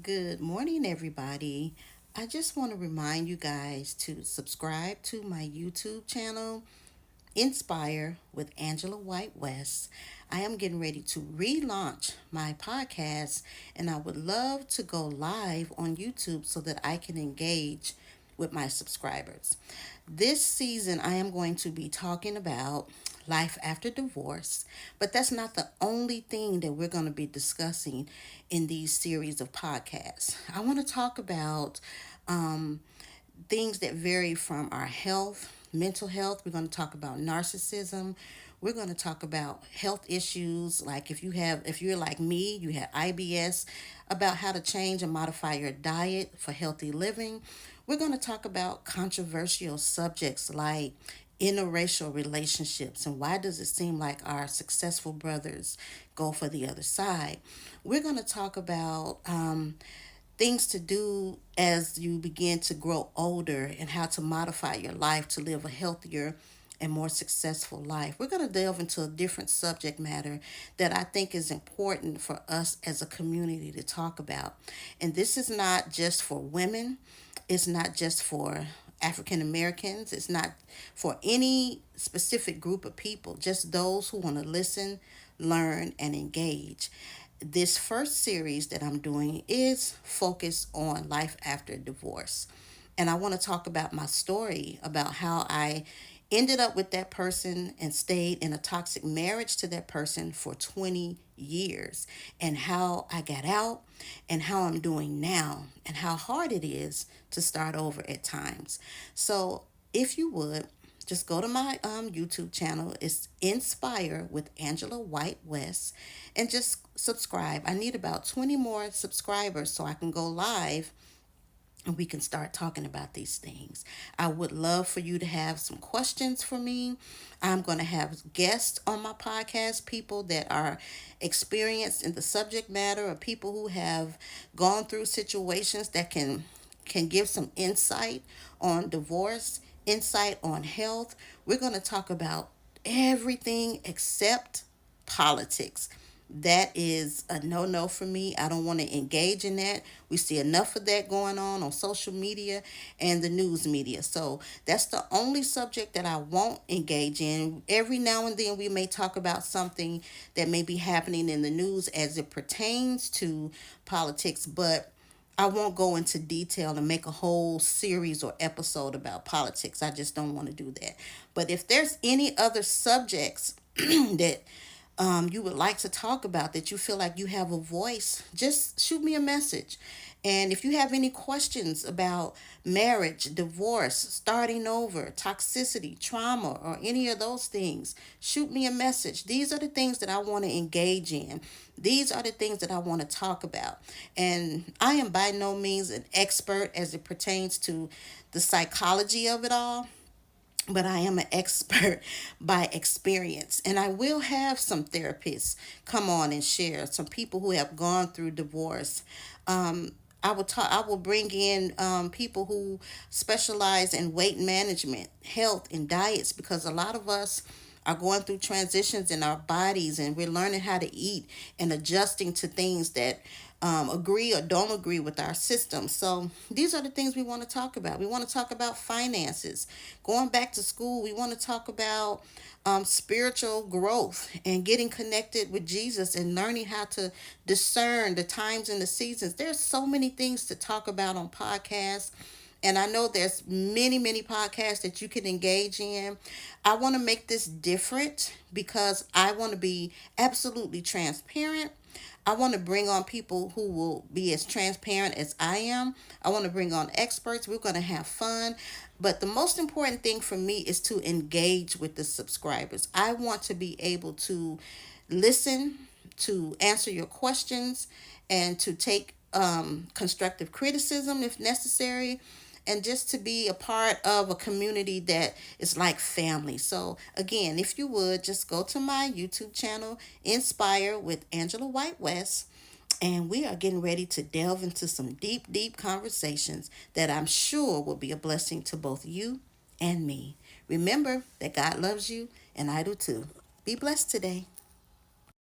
Good morning, everybody. I just want to remind you guys to subscribe to my YouTube channel, Inspire with Angela White West. I am getting ready to relaunch my podcast, and I would love to go live on YouTube so that I can engage with my subscribers. This season, I am going to be talking about life after divorce, but that's not the only thing that we're going to be discussing in these series of podcasts. I want to talk about um, things that vary from our health, mental health. We're going to talk about narcissism. We're going to talk about health issues like if you're like me, you have IBS, about how to change and modify your diet for healthy living. We're going to talk about controversial subjects like interracial relationships and why does it seem like our successful brothers go for the other side. We're going to talk about things to do as you begin to grow older and how to modify your life to live a healthier and more successful life. We're going to delve into a different subject matter that I think is important for us as a community to talk about. And this is not just for women, it's not just for African Americans, it's not for any specific group of people, just those who want to listen, learn, and engage. This first series that I'm doing is focused on life after divorce. And I want to talk about my story about how I ended up with that person and stayed in a toxic marriage to that person for 20 years, and how I got out and how I'm doing now and how hard it is to start over at times. So, if you would, just go to my YouTube channel. It's Inspire with Angela White West, and just subscribe. I need about 20 more subscribers so I can go live and we can start talking about these things. I would love for you to have some questions for me. I'm going to have guests on my podcast, people that are experienced in the subject matter, or people who have gone through situations that can give some insight on divorce, insight on health. We're going to talk about everything except politics. That is a no for me. I don't want to engage in that. We see enough of that going on social media and the news media. So that's the only subject that I won't engage in. Every now and then we may talk about something that may be happening in the news as it pertains to politics, but I won't go into detail and make a whole series or episode about politics. I just don't want to do that. But if there's any other subjects that you would like to talk about, that you feel like you have a voice, just shoot me a message. And if you have any questions about marriage, divorce, starting over, toxicity, trauma, or any of those things, shoot me a message. These are the things that I want to engage in. These are the things that I want to talk about. And I am by no means an expert as it pertains to the psychology of it all, but I am an expert by experience. And I will have some therapists come on and share, some people who have gone through divorce. I will bring in people who specialize in weight management, health, and diets, because a lot of us are going through transitions in our bodies, and we're learning how to eat and adjusting to things that agree or don't agree with our system. So these are the things we want to talk about. We want to talk about finances, going back to school. We want to talk about spiritual growth and getting connected with Jesus and learning how to discern the times and the seasons. There's so many things to talk about on podcasts. And I know there's many podcasts that you can engage in. I want to make this different because I want to be absolutely transparent. I want to bring on people who will be as transparent as I am. I want to bring on experts. We're going to have fun. But the most important thing for me is to engage with the subscribers. I want to be able to listen, to answer your questions, and to take constructive criticism if necessary, and just to be a part of a community that is like family. So, again, if you would, just go to my YouTube channel, Inspire with Angela White West, and we are getting ready to delve into some deep conversations that I'm sure will be a blessing to both you and me. Remember that God loves you, and I do too. Be blessed today.